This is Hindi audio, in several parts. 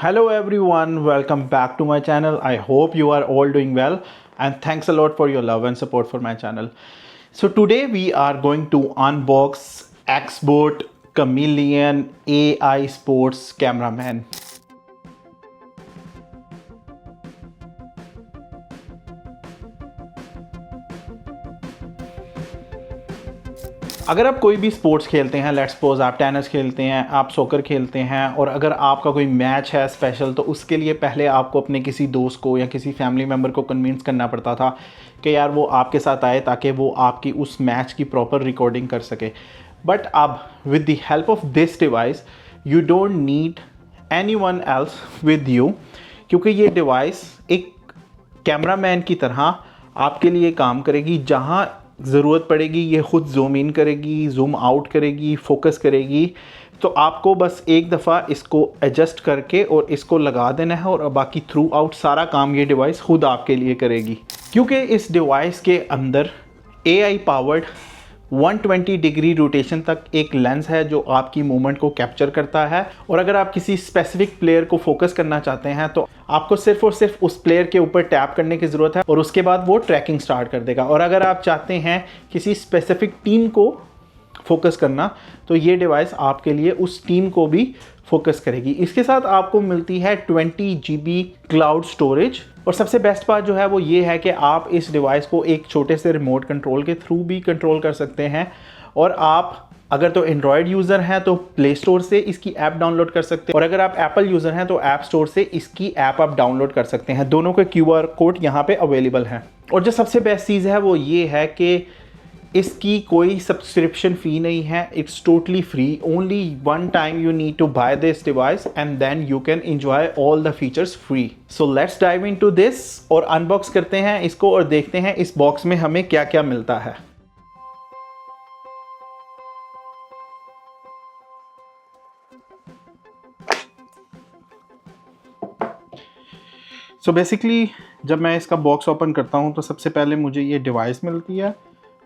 Hello everyone, welcome back to my channel. I hope you are all doing well and thanks a lot for your love and support for my channel. So today we are going to unbox Xboat Chameleon AI Sports Cameraman. अगर आप कोई भी स्पोर्ट्स खेलते हैं, लेट्स सपोज आप टेनिस खेलते हैं, आप सॉकर खेलते हैं और अगर आपका कोई मैच है स्पेशल, तो उसके लिए पहले आपको अपने किसी दोस्त को या किसी फैमिली मेम्बर को कन्विंस करना पड़ता था कि यार वो आपके साथ आए ताकि वो आपकी उस मैच की प्रॉपर रिकॉर्डिंग कर सके। बट अब with the help of this device you don't need anyone else with you, क्योंकि ये डिवाइस एक कैमरामैन की तरह आपके लिए काम करेगी। जहाँ ज़रूरत पड़ेगी ये ख़ुद जूम इन करेगी, जूम आउट करेगी, फोकस करेगी। तो आपको बस एक दफ़ा इसको एडजस्ट करके और इसको लगा देना है और बाकी थ्रू आउट सारा काम ये डिवाइस ख़ुद आपके लिए करेगी। क्योंकि इस डिवाइस के अंदर AI पावर्ड 120 डिग्री रोटेशन तक एक लेंस है जो आपकी मूवमेंट को कैप्चर करता है। और अगर आप किसी स्पेसिफिक प्लेयर को फोकस करना चाहते हैं तो आपको सिर्फ और सिर्फ उस प्लेयर के ऊपर टैप करने की ज़रूरत है और उसके बाद वो ट्रैकिंग स्टार्ट कर देगा। और अगर आप चाहते हैं किसी स्पेसिफिक टीम को फोकस करना तो ये डिवाइस आपके लिए उस टीम को भी फोकस करेगी। इसके साथ आपको मिलती है 20 GB क्लाउड स्टोरेज। और सबसे बेस्ट बात जो है वो ये है कि आप इस डिवाइस को एक छोटे से रिमोट कंट्रोल के थ्रू भी कंट्रोल कर सकते हैं। और आप अगर तो एंड्रॉयड यूज़र हैं तो प्ले स्टोर से इसकी ऐप डाउनलोड कर सकते हैं और अगर आप एप्पल यूज़र हैं तो ऐप स्टोर से इसकी ऐप आप डाउनलोड कर सकते हैं। दोनों के QR कोड यहाँ पे अवेलेबल हैं। और जो सबसे बेस्ट चीज़ है वो ये है कि इसकी कोई सब्सक्रिप्शन फ़ी नहीं है, it's totally free. Only one time you need to buy this device and then you can enjoy all the features free. So let's dive into this और अनबॉक्स करते हैं इसको और देखते हैं इस बॉक्स में हमें क्या क्या मिलता है। सो बेसिकली जब मैं इसका बॉक्स ओपन करता हूँ तो सबसे पहले मुझे ये डिवाइस मिलती है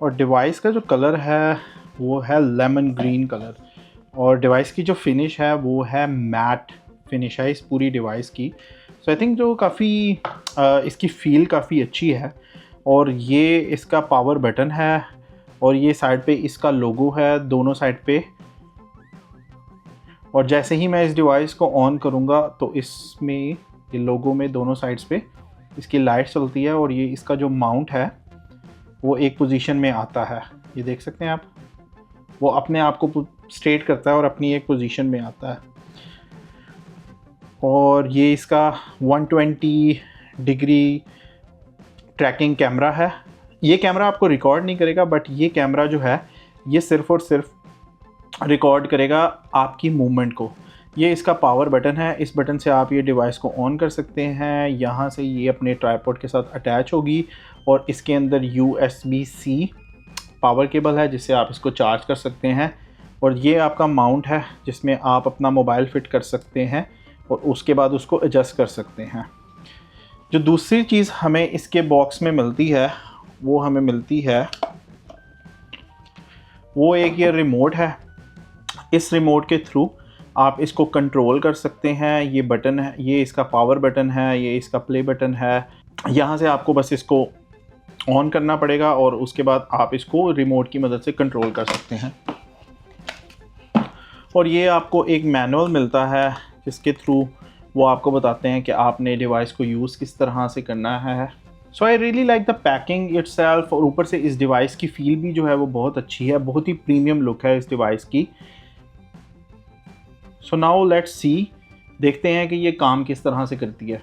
और डिवाइस का जो कलर है वो है लेमन ग्रीन कलर और डिवाइस की जो फिनिश है वो है मैट फिनिश है इस पूरी डिवाइस की। सो आई थिंक जो काफ़ी इसकी फील काफ़ी अच्छी है। और ये इसका पावर बटन है और ये साइड पे इसका लोगो है दोनों साइड पे। और जैसे ही मैं इस डिवाइस को ऑन करूँगा तो इसमें ये लोगो में दोनों साइड्स पे इसकी लाइट चलती है और ये इसका जो माउंट है वो एक पोजीशन में आता है। ये देख सकते हैं आप, वो अपने आप को स्ट्रेट करता है और अपनी एक पोजीशन में आता है। और ये इसका 120 डिग्री ट्रैकिंग कैमरा है। ये कैमरा आपको रिकॉर्ड नहीं करेगा बट ये कैमरा जो है ये सिर्फ़ और सिर्फ रिकॉर्ड करेगा आपकी मूवमेंट को। ये इसका पावर बटन है, इस बटन से आप ये डिवाइस को ऑन कर सकते हैं। यहाँ से ये अपने ट्राइपॉड के साथ अटैच होगी और इसके अंदर USB-C पावर केबल है जिससे आप इसको चार्ज कर सकते हैं। और ये आपका माउंट है जिसमें आप अपना मोबाइल फिट कर सकते हैं और उसके बाद उसको एडजस्ट कर सकते हैं। जो दूसरी चीज़ हमें इसके बॉक्स में मिलती है वो हमें मिलती है वो एक ये रिमोट है। इस रिमोट के थ्रू आप इसको कंट्रोल कर सकते हैं। ये बटन है, ये इसका पावर बटन है, ये इसका प्ले बटन है। यहाँ से आपको बस इसको ऑन करना पड़ेगा और उसके बाद आप इसको रिमोट की मदद से कंट्रोल कर सकते हैं। और ये आपको एक मैनुअल मिलता है जिसके थ्रू वो आपको बताते हैं कि आपने डिवाइस को यूज़ किस तरह से करना है। So I really like the packing itself. और ऊपर से इस डिवाइस की फील भी जो है वो बहुत अच्छी है, बहुत ही प्रीमियम लुक है इस डिवाइस की। सो नाउ लेट्स सी, देखते हैं कि ये काम किस तरह से करती है।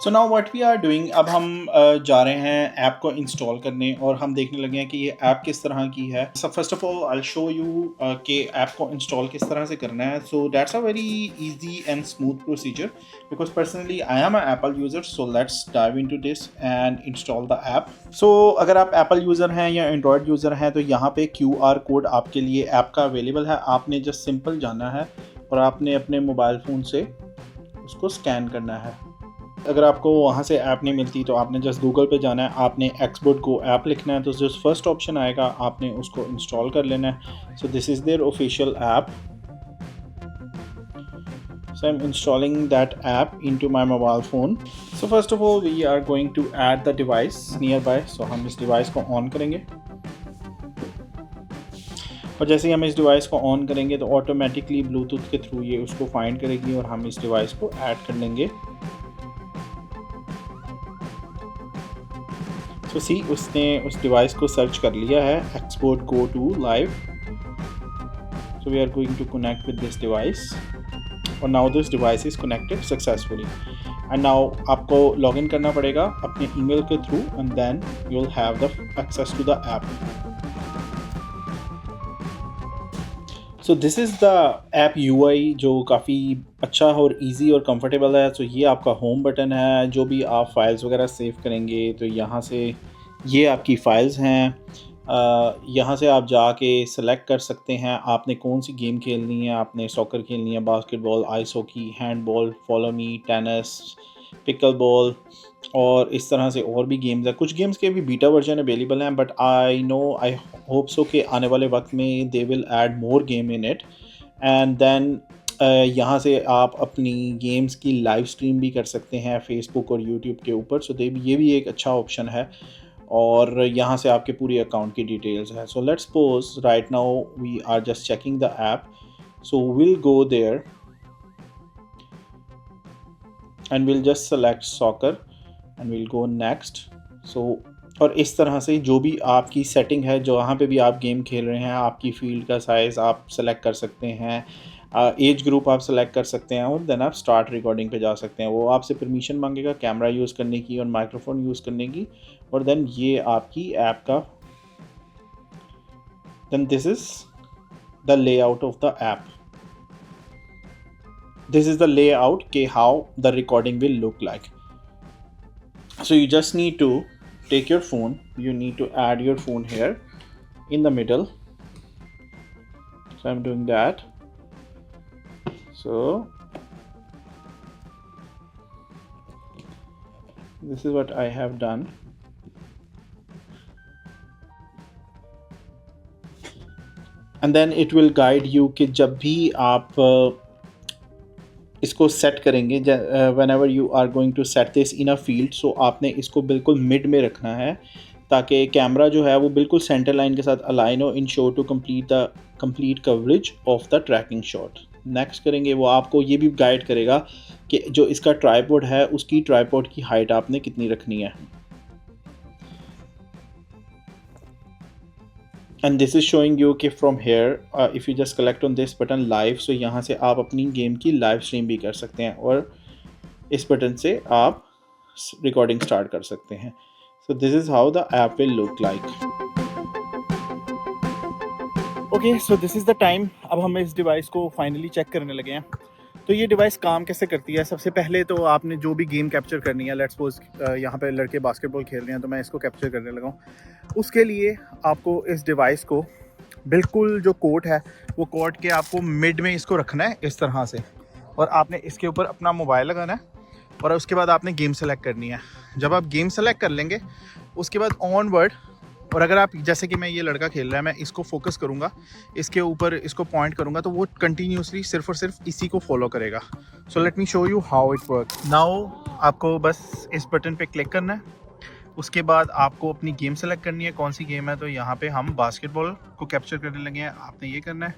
So now what we are doing, अब हम जा रहे हैं ऐप को इंस्टॉल करने और हम देखने लगे हैं कि ये ऐप किस तरह की है। So first of all I show you कि ऐप को इंस्टॉल किस तरह से करना है। So that's a very easy and smooth procedure because personally I am a Apple user. So let's dive into this and install the app. So अगर आप एप्पल यूज़र हैं या एंड्रॉयड यूज़र हैं तो यहाँ पे QR कोड आपके लिए ऐप का अवेलेबल है। आपने जस्ट सिंपल जाना है और आपने अपने मोबाइल फ़ोन से उसको स्कैन करना है। अगर आपको वहाँ से ऐप नहीं मिलती तो आपने जस्ट गूगल पे जाना है, आपने Xboat Go ऐप लिखना है तो जो फर्स्ट ऑप्शन आएगा आपने उसको इंस्टॉल कर लेना है। सो this is there official app. So I'm installing that app into my mobile phone. So first of all we are going to add the device nearby. So हम इस device को on करेंगे और जैसे ही हम इस डिवाइस को ऑन करेंगे तो ऑटोमेटिकली ब्लूटूथ के थ्रू ये उसको फाइंड करेगी और हम इस डिवाइस को ऐड कर लेंगे. तो सी उसने उस डिवाइस को सर्च कर लिया है, export go to live. So we are going to connect with this device और now this device is connected successfully. And now आपको लॉगिन करना पड़ेगा अपने ईमेल के through and then you will have the access to the app. So this is the app UI जो काफ़ी अच्छा और इजी और कंफर्टेबल है. तो ये आपका होम बटन है. जो भी आप फाइल्स वगैरह सेव करेंगे तो यहाँ से ये आपकी फ़ाइल्स हैं. यहाँ से आप जाके सेलेक्ट कर सकते हैं आपने कौन सी गेम खेलनी है. आपने सॉकर खेलनी है, basketball, ice hockey, handball, follow me, tennis, pickle ball और इस तरह से और भी गेम्स हैं. कुछ गेम्स के भी बीटा वर्जन अवेलेबल हैं बट आई होप सो कि आने वाले वक्त में they will add more game in it. And then यहाँ से आप अपनी गेम्स की लाइव स्ट्रीम भी कर सकते हैं फेसबुक और यूट्यूब के ऊपर. सो ये भी एक अच्छा ऑप्शन है और यहाँ से आपके पूरे अकाउंट की डिटेल्स हैं. So let's suppose right now we are just checking the app. So will go there and we'll just select soccer and we'll go next. So और इस तरह से जो भी आपकी सेटिंग है, जो वहाँ पे भी आप गेम खेल रहे हैं, आपकी फील्ड का साइज़ आप सेलेक्ट कर सकते हैं, एज ग्रुप आप सेलेक्ट कर सकते हैं और देन आप स्टार्ट रिकॉर्डिंग पे जा सकते हैं. वो आपसे परमिशन मांगेगा कैमरा यूज़ करने की और माइक्रोफोन यूज़ करने की और देन ये आपकी ऐप का then this is the layout of the app. This is the layout के how the recording will look like. So you just need to take your phone. You need to add your phone here in the middle. So I'm doing that. So this is what I have done. And then it will guide you कि जब भी आप इसको सेट करेंगे whenever you are going to set this in a field. So आपने इसको बिल्कुल मिड में रखना है ताकि कैमरा जो है वो बिल्कुल सेंटर लाइन के साथ अलाइन हो ensure to complete coverage of the tracking shot. Next करेंगे वो आपको ये भी गाइड करेगा कि जो इसका ट्राइपॉड है उसकी ट्राइपॉड की हाइट आपने कितनी रखनी है. And this is showing you कि from here if you just collect on this button live. So यहाँ से आप अपनी गेम की लाइव स्ट्रीम भी कर सकते हैं और इस बटन से आप रिकॉर्डिंग स्टार्ट कर सकते हैं. सो this is how the app will look like. Okay, so this is the time. अब हम इस डिवाइस को फाइनली चेक करने लगे हैं. तो ये डिवाइस काम कैसे करती है. सबसे पहले तो आपने जो भी गेम कैप्चर करनी है, लेट्स सपोज यहाँ पे लड़के बास्केटबॉल खेल रहे हैं तो मैं इसको कैप्चर करने लगा हूँ. उसके लिए आपको इस डिवाइस को बिल्कुल जो कोर्ट है वो कोर्ट के आपको मिड में इसको रखना है इस तरह से और आपने इसके ऊपर अपना मोबाइल लगाना है और उसके बाद आपने गेम सेलेक्ट करनी है. जब आप गेम सेलेक्ट कर लेंगे उसके बाद ऑनवर्ड और अगर आप जैसे कि मैं ये लड़का खेल रहा है मैं इसको फोकस करूँगा, इसके ऊपर इसको पॉइंट करूँगा तो वो कंटिन्यूसली सिर्फ और सिर्फ इसी को फॉलो करेगा. So let me show you how it work. Now आपको बस इस बटन पे क्लिक करना है. उसके बाद आपको अपनी गेम सेलेक्ट करनी है कौन सी गेम है. तो यहाँ पे हम बास्केटबॉल को कैप्चर करने लगे हैं. आपने ये करना है,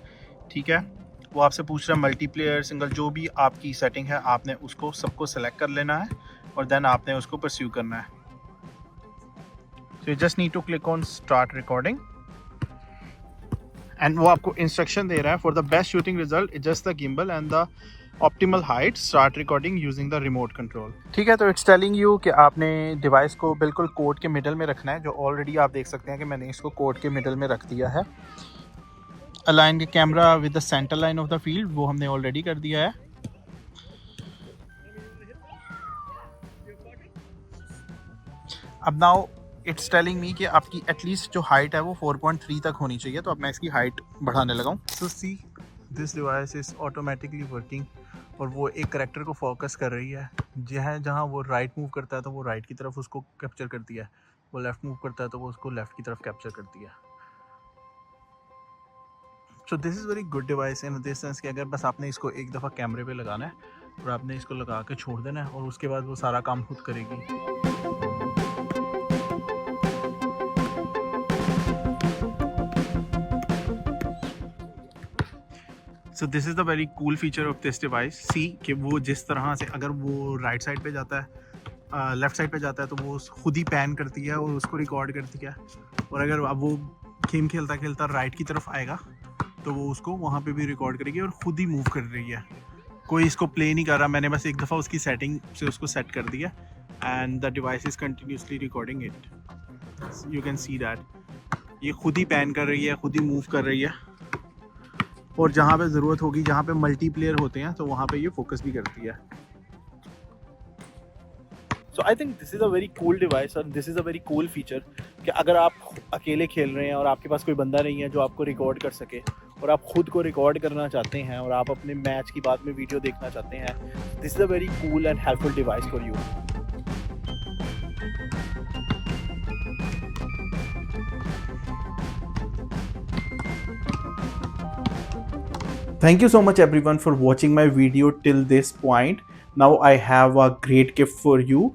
ठीक है. वो आपसे पूछ रहा है मल्टीप्लेयर, सिंगल, जो भी आपकी सेटिंग है आपने उसको सबको सेलेक्ट कर लेना है और देन आपने उसको परस्यू करना है. So you just need to click on start recording and वो आपको इंस्ट्रक्शन दे रहा है for the best shooting result adjust the gimbal and the optimal height start recording using the remote control. ठीक है, तो इट्स टेलिंग यू कि आपने डिवाइस को बिल्कुल कोर्ट के मिडल में रखना है. जो ऑलरेडी आप देख सकते हैं कि मैंने इसको कोर्ट के मिडल में रख दिया है. अलाइन के camera with the centre line of the field वो हमने ऑलरेडी कर दिया है. अब नाउ इट्स टेलिंग मी कि आपकी एटलीस्ट जो हाइट है वो 4.3 तक होनी चाहिए. तो अब मैं इसकी हाइट बढ़ाने लगा हूँ. So see this device is automatically working और वो एक करेक्टर को फोकस कर रही है. जहाँ वो राइट मूव करता है तो वो राइट की तरफ उसको कैप्चर करती है, वो लेफ़्ट मूव करता है तो वो उसको लेफ़्ट की तरफ कैप्चर करती है. सो this is very good device in this sense कि अगर बस आपने इसको एक दफ़ा कैमरे पे लगाना है और आपने इसको लगा के छोड़ देना है और उसके बाद वो सारा काम खुद करेगी। So this is the very cool feature of this device. See कि वो जिस तरह से अगर वो राइट साइड पे जाता है, लेफ़्ट साइड पे जाता है तो वो खुद ही पैन करती है और उसको रिकॉर्ड करती है। और अगर अब वो गेम खेलता खेलता राइट की तरफ आएगा तो वो उसको वहाँ पे भी रिकॉर्ड करेगी और ख़ुद ही मूव कर रही है, कोई इसको प्ले नहीं कर रहा। मैंने बस एक दफ़ा उसकी सेटिंग से उसको सेट कर दिया and the device is continuously recording it. You can see that ये खुद ही पैन कर रही है, खुद ही मूव कर रही है और जहाँ पे ज़रूरत होगी, जहाँ पे मल्टीप्लेयर होते हैं तो वहाँ पे ये फोकस भी करती है। So I think this is a very cool device और this is a very cool feature कि अगर आप अकेले खेल रहे हैं और आपके पास कोई बंदा नहीं है जो आपको रिकॉर्ड कर सके और आप खुद को रिकॉर्ड करना चाहते हैं और आप अपने मैच की बाद में वीडियो देखना चाहते हैं, this is a very cool and helpful device for you. Thank you so much everyone for watching my video till this point. Now I have a great gift for you.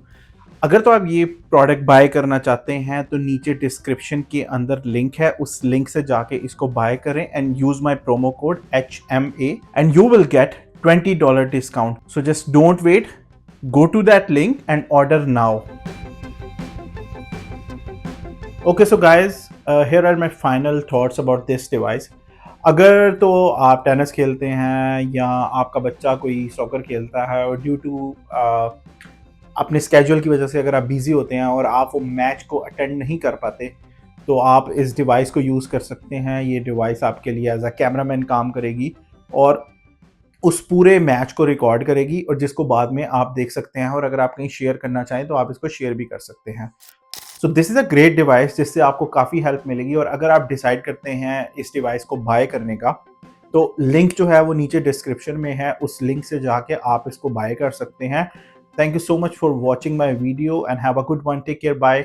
अगर तो आप ये प्रोडक्ट बाय करना चाहते हैं तो नीचे डिस्क्रिप्शन के अंदर लिंक है, उस लिंक से जाके इसको बाय करें and use my promo code HMA and you will get $20 discount. So just don't wait, go to that link and order now. Okay, so guys, here are my final thoughts about this device. अगर तो आप टेनिस खेलते हैं या आपका बच्चा कोई सॉकर खेलता है और ड्यू टू अपने स्केड्यूल की वजह से अगर आप बिज़ी होते हैं और आप वो मैच को अटेंड नहीं कर पाते तो आप इस डिवाइस को यूज़ कर सकते हैं। ये डिवाइस आपके लिए एज अ कैमरामैन काम करेगी और उस पूरे मैच को रिकॉर्ड करेगी और जिसको बाद में आप देख सकते हैं और अगर आप कहीं शेयर करना चाहें तो आप इसको शेयर भी कर सकते हैं। सो this is a great device जिससे आपको काफ़ी हेल्प मिलेगी और अगर आप डिसाइड करते हैं इस डिवाइस को बाय करने का तो लिंक जो है वो नीचे डिस्क्रिप्शन में है, उस लिंक से जाके आप इसको बाय कर सकते हैं। Thank you so much for watching my video and have a good one, take care, bye.